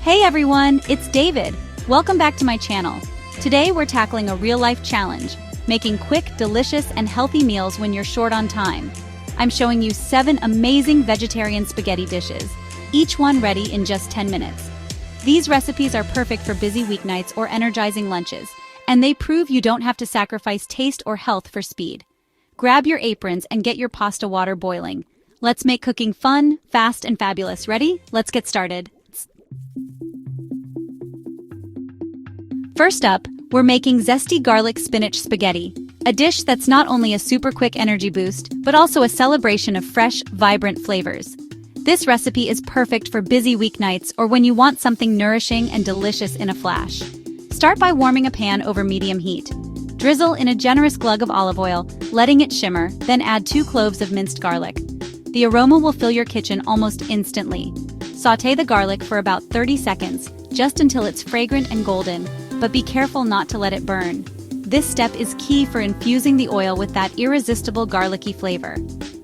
Hey everyone, it's David. Welcome back to my channel. Today we're tackling a real-life challenge, making quick, delicious, and healthy meals when you're short on time. I'm showing you 7 amazing vegetarian spaghetti dishes, each one ready in just 10 minutes. These recipes are perfect for busy weeknights or energizing lunches, and they prove you don't have to sacrifice taste or health for speed. Grab your aprons and get your pasta water boiling. Let's make cooking fun, fast, and fabulous. Ready? Let's get started. First up, we're making zesty garlic spinach spaghetti, a dish that's not only a super quick energy boost, but also a celebration of fresh, vibrant flavors. This recipe is perfect for busy weeknights or when you want something nourishing and delicious in a flash. Start by warming a pan over medium heat. Drizzle in a generous glug of olive oil, letting it shimmer, then add 2 cloves of minced garlic. The aroma will fill your kitchen almost instantly. Sauté the garlic for about 30 seconds, just until it's fragrant and golden, but be careful not to let it burn. This step is key for infusing the oil with that irresistible garlicky flavor.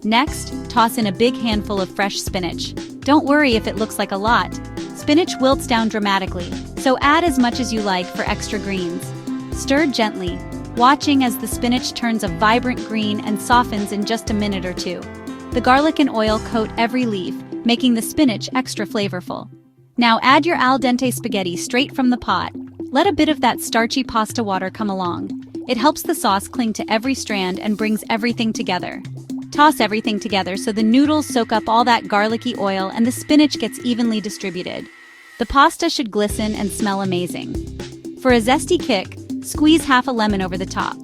Next, toss in a big handful of fresh spinach. Don't worry if it looks like a lot. Spinach wilts down dramatically, so add as much as you like for extra greens. Stir gently, watching as the spinach turns a vibrant green and softens in just a minute or two. The garlic and oil coat every leaf, making the spinach extra flavorful. Now add your al dente spaghetti straight from the pot. Let a bit of that starchy pasta water come along. It helps the sauce cling to every strand and brings everything together. Toss everything together so the noodles soak up all that garlicky oil and the spinach gets evenly distributed. The pasta should glisten and smell amazing. For a zesty kick, squeeze half a lemon over the top.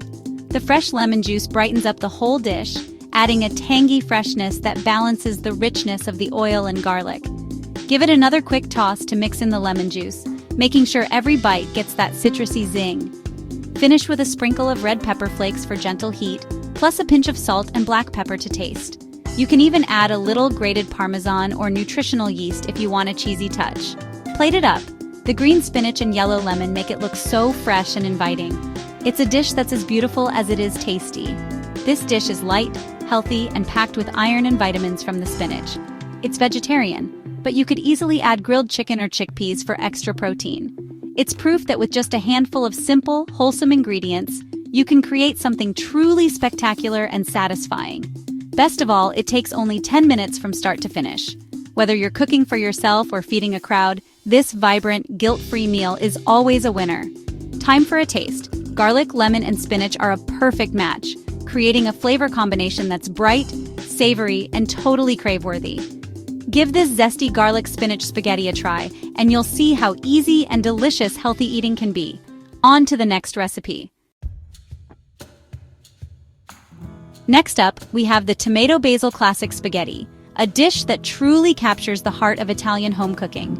The fresh lemon juice brightens up the whole dish, adding a tangy freshness that balances the richness of the oil and garlic. Give it another quick toss to mix in the lemon juice, making sure every bite gets that citrusy zing. Finish with a sprinkle of red pepper flakes for gentle heat, plus a pinch of salt and black pepper to taste. You can even add a little grated Parmesan or nutritional yeast if you want a cheesy touch. Plate it up. The green spinach and yellow lemon make it look so fresh and inviting. It's a dish that's as beautiful as it is tasty. This dish is light, healthy, and packed with iron and vitamins from the spinach. It's vegetarian, but you could easily add grilled chicken or chickpeas for extra protein. It's proof that with just a handful of simple, wholesome ingredients, you can create something truly spectacular and satisfying. Best of all, it takes only 10 minutes from start to finish. Whether you're cooking for yourself or feeding a crowd, this vibrant, guilt-free meal is always a winner. Time for a taste. Garlic, lemon, and spinach are a perfect match, creating a flavor combination that's bright, savory, and totally crave-worthy. Give this zesty garlic spinach spaghetti a try, and you'll see how easy and delicious healthy eating can be. On to the next recipe. Next up, we have the tomato basil classic spaghetti, a dish that truly captures the heart of Italian home cooking.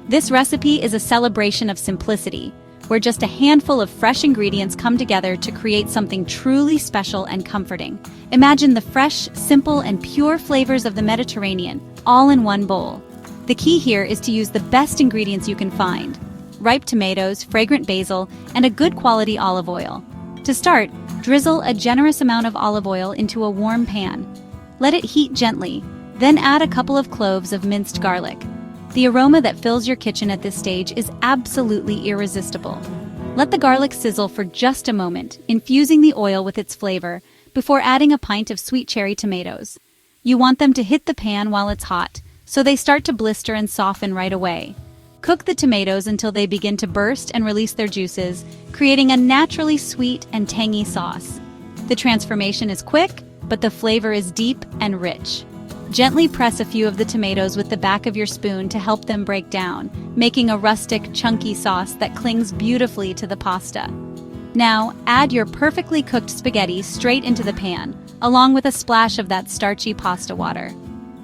This recipe is a celebration of simplicity, where just a handful of fresh ingredients come together to create something truly special and comforting. Imagine the fresh, simple, and pure flavors of the Mediterranean, all in one bowl. The key here is to use the best ingredients you can find: ripe tomatoes, fragrant basil, and a good quality olive oil. To start, drizzle a generous amount of olive oil into a warm pan. Let it heat gently, then add a couple of cloves of minced garlic. The aroma that fills your kitchen at this stage is absolutely irresistible. Let the garlic sizzle for just a moment, infusing the oil with its flavor, before adding a pint of sweet cherry tomatoes. You want them to hit the pan while it's hot, so they start to blister and soften right away. Cook the tomatoes until they begin to burst and release their juices, creating a naturally sweet and tangy sauce. The transformation is quick, but the flavor is deep and rich. Gently press a few of the tomatoes with the back of your spoon to help them break down, making a rustic, chunky sauce that clings beautifully to the pasta. Now, add your perfectly cooked spaghetti straight into the pan, along with a splash of that starchy pasta water.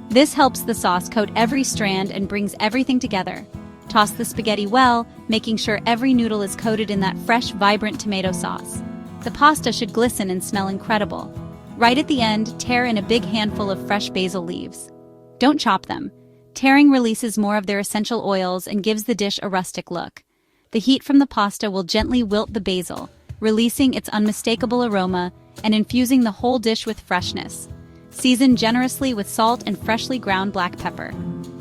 This helps the sauce coat every strand and brings everything together. Toss the spaghetti well, making sure every noodle is coated in that fresh, vibrant tomato sauce. The pasta should glisten and smell incredible. Right at the end, tear in a big handful of fresh basil leaves. Don't chop them. Tearing releases more of their essential oils and gives the dish a rustic look. The heat from the pasta will gently wilt the basil, releasing its unmistakable aroma and infusing the whole dish with freshness. Season generously with salt and freshly ground black pepper.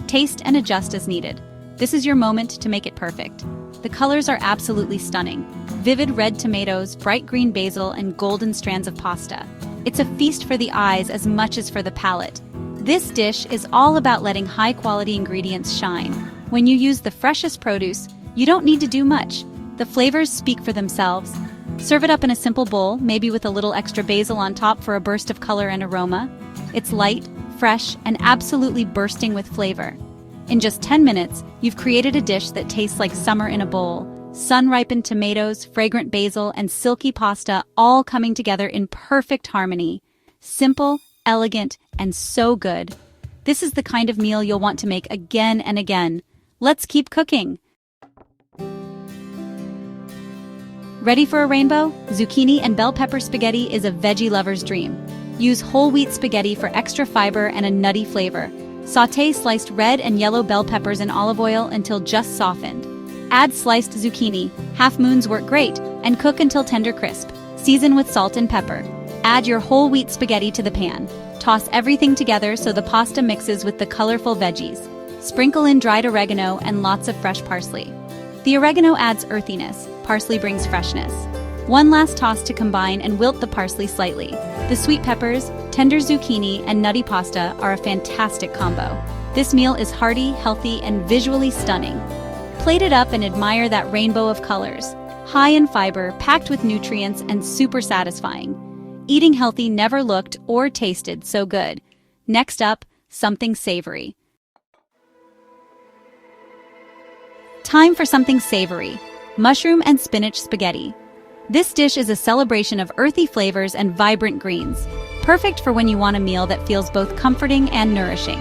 Taste and adjust as needed. This is your moment to make it perfect. The colors are absolutely stunning. Vivid red tomatoes, bright green basil, and golden strands of pasta. It's a feast for the eyes as much as for the palate. This dish is all about letting high-quality ingredients shine. When you use the freshest produce, you don't need to do much. The flavors speak for themselves. Serve it up in a simple bowl, maybe with a little extra basil on top for a burst of color and aroma. It's light, fresh, and absolutely bursting with flavor. In just 10 minutes, you've created a dish that tastes like summer in a bowl. Sun-ripened tomatoes, fragrant basil, and silky pasta all coming together in perfect harmony. Simple, elegant, and so good. This is the kind of meal you'll want to make again and again. Let's keep cooking. Ready for a rainbow? Zucchini and bell pepper spaghetti is a veggie lover's dream. Use whole wheat spaghetti for extra fiber and a nutty flavor. Sauté sliced red and yellow bell peppers in olive oil until just softened. Add sliced zucchini, half moons work great, and cook until tender crisp. Season with salt and pepper. Add your whole wheat spaghetti to the pan. Toss everything together so the pasta mixes with the colorful veggies. Sprinkle in dried oregano and lots of fresh parsley. The oregano adds earthiness, parsley brings freshness. One last toss to combine and wilt the parsley slightly. The sweet peppers, tender zucchini, and nutty pasta are a fantastic combo. This meal is hearty, healthy, and visually stunning. Plate it up and admire that rainbow of colors. High in fiber, packed with nutrients, and super satisfying. Eating healthy never looked or tasted so good. Next up, something savory. Time for something savory. Mushroom and spinach spaghetti. This dish is a celebration of earthy flavors and vibrant greens. Perfect for when you want a meal that feels both comforting and nourishing.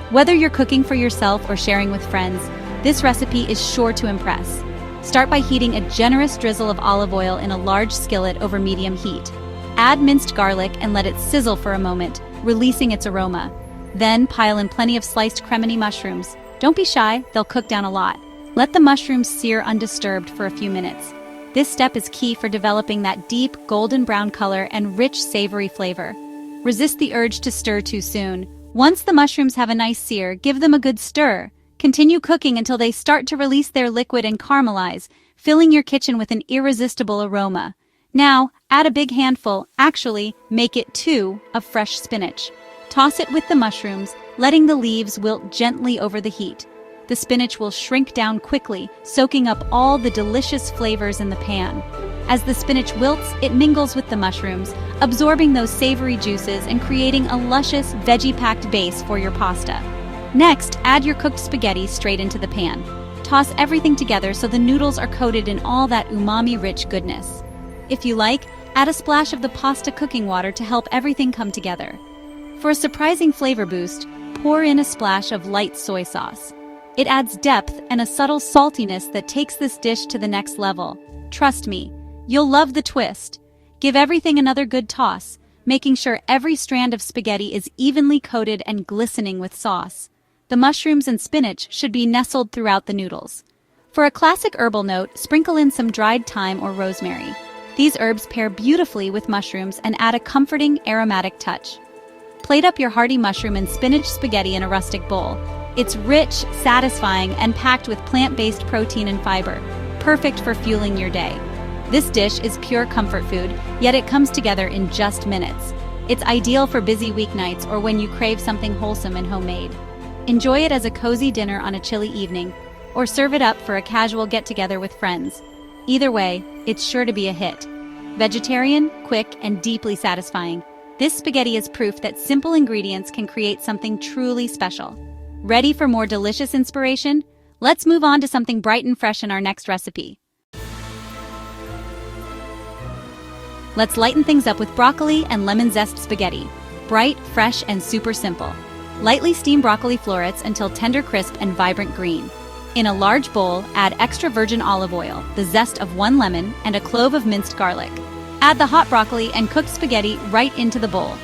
Whether you're cooking for yourself or sharing with friends, this recipe is sure to impress. Start by heating a generous drizzle of olive oil in a large skillet over medium heat. Add minced garlic and let it sizzle for a moment, releasing its aroma. Then pile in plenty of sliced cremini mushrooms. Don't be shy, they'll cook down a lot. Let the mushrooms sear undisturbed for a few minutes. This step is key for developing that deep golden brown color and rich savory flavor. Resist the urge to stir too soon. Once the mushrooms have a nice sear, give them a good stir. Continue cooking until they start to release their liquid and caramelize, filling your kitchen with an irresistible aroma. Now, add a big handful, actually, make it 2, of fresh spinach. Toss it with the mushrooms, letting the leaves wilt gently over the heat. The spinach will shrink down quickly, soaking up all the delicious flavors in the pan. As the spinach wilts, it mingles with the mushrooms, absorbing those savory juices and creating a luscious, veggie-packed base for your pasta. Next, add your cooked spaghetti straight into the pan. Toss everything together so the noodles are coated in all that umami-rich goodness. If you like, add a splash of the pasta cooking water to help everything come together. For a surprising flavor boost, pour in a splash of light soy sauce. It adds depth and a subtle saltiness that takes this dish to the next level. Trust me, you'll love the twist. Give everything another good toss, making sure every strand of spaghetti is evenly coated and glistening with sauce. The mushrooms and spinach should be nestled throughout the noodles. For a classic herbal note, sprinkle in some dried thyme or rosemary. These herbs pair beautifully with mushrooms and add a comforting, aromatic touch. Plate up your hearty mushroom and spinach spaghetti in a rustic bowl. It's rich, satisfying, and packed with plant-based protein and fiber, perfect for fueling your day. This dish is pure comfort food, yet it comes together in just minutes. It's ideal for busy weeknights or when you crave something wholesome and homemade. Enjoy it as a cozy dinner on a chilly evening, or serve it up for a casual get-together with friends. Either way, it's sure to be a hit. Vegetarian, quick, and deeply satisfying. This spaghetti is proof that simple ingredients can create something truly special. Ready for more delicious inspiration? Let's move on to something bright and fresh in our next recipe. Let's lighten things up with broccoli and lemon zest spaghetti. Bright, fresh, and super simple. Lightly steam broccoli florets until tender crisp and vibrant green. In a large bowl, add extra virgin olive oil, the zest of 1 lemon, and a clove of minced garlic. Add the hot broccoli and cooked spaghetti right into the bowl.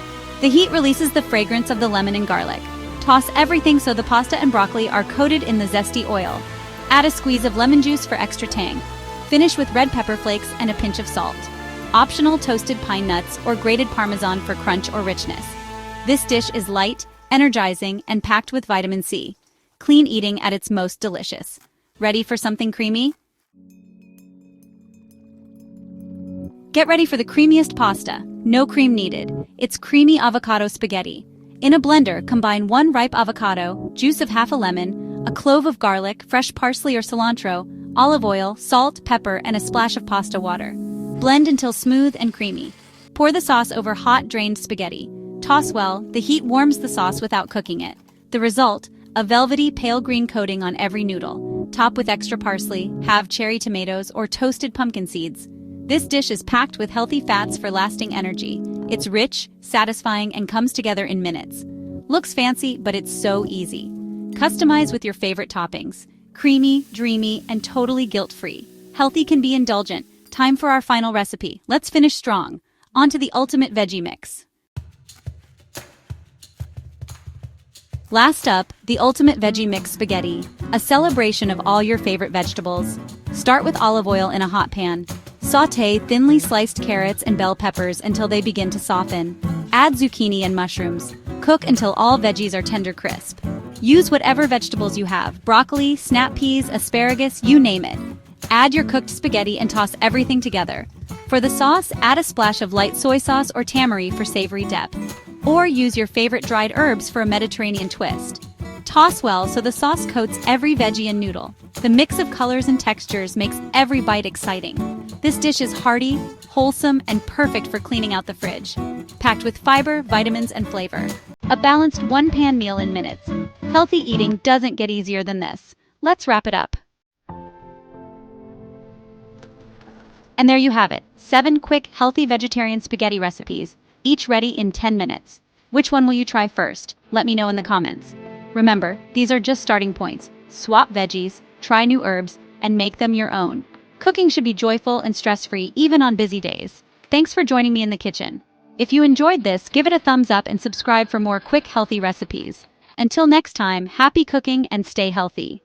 The heat releases the fragrance of the lemon and garlic. Toss everything so the pasta and broccoli are coated in the zesty oil. Add a squeeze of lemon juice for extra tang. Finish with red pepper flakes and a pinch of salt. Optional toasted pine nuts or grated parmesan for crunch or richness. This dish is light, energizing, and packed with vitamin C. Clean eating at its most delicious. Ready for something creamy? Get ready for the creamiest pasta. No cream needed. It's creamy avocado spaghetti. In a blender, combine 1 ripe avocado, juice of half a lemon, a clove of garlic, fresh parsley or cilantro, olive oil, salt, pepper, and a splash of pasta water. Blend until smooth and creamy. Pour the sauce over hot, drained spaghetti. Toss well. The heat warms the sauce without cooking it. The result, a velvety, pale green coating on every noodle. Top with extra parsley, have cherry tomatoes, or toasted pumpkin seeds. This dish is packed with healthy fats for lasting energy. It's rich, satisfying, and comes together in minutes. Looks fancy, but it's so easy. Customize with your favorite toppings. Creamy, dreamy, and totally guilt-free. Healthy can be indulgent. Time for our final recipe. Let's finish strong. On to the ultimate veggie mix. Last up, the ultimate veggie mix spaghetti, a celebration of all your favorite vegetables. Start with olive oil in a hot pan. Sauté thinly sliced carrots and bell peppers until they begin to soften. Add zucchini and mushrooms. Cook until all veggies are tender crisp. Use whatever vegetables you have, broccoli, snap peas, asparagus, you name it. Add your cooked spaghetti and toss everything together. For the sauce, add a splash of light soy sauce or tamari for savory depth. Or use your favorite dried herbs for a Mediterranean twist. Toss well so the sauce coats every veggie and noodle. The mix of colors and textures makes every bite exciting. This dish is hearty, wholesome, and perfect for cleaning out the fridge. Packed with fiber, vitamins, and flavor. A balanced one-pan meal in minutes. Healthy eating doesn't get easier than this. Let's wrap it up. And there you have it, 7 quick, healthy vegetarian spaghetti recipes, each ready in 10 minutes. Which one will you try first? Let me know in the comments. Remember, these are just starting points. Swap veggies, try new herbs, and make them your own. Cooking should be joyful and stress-free even on busy days. Thanks for joining me in the kitchen. If you enjoyed this, give it a thumbs up and subscribe for more quick, healthy recipes. Until next time, happy cooking and stay healthy.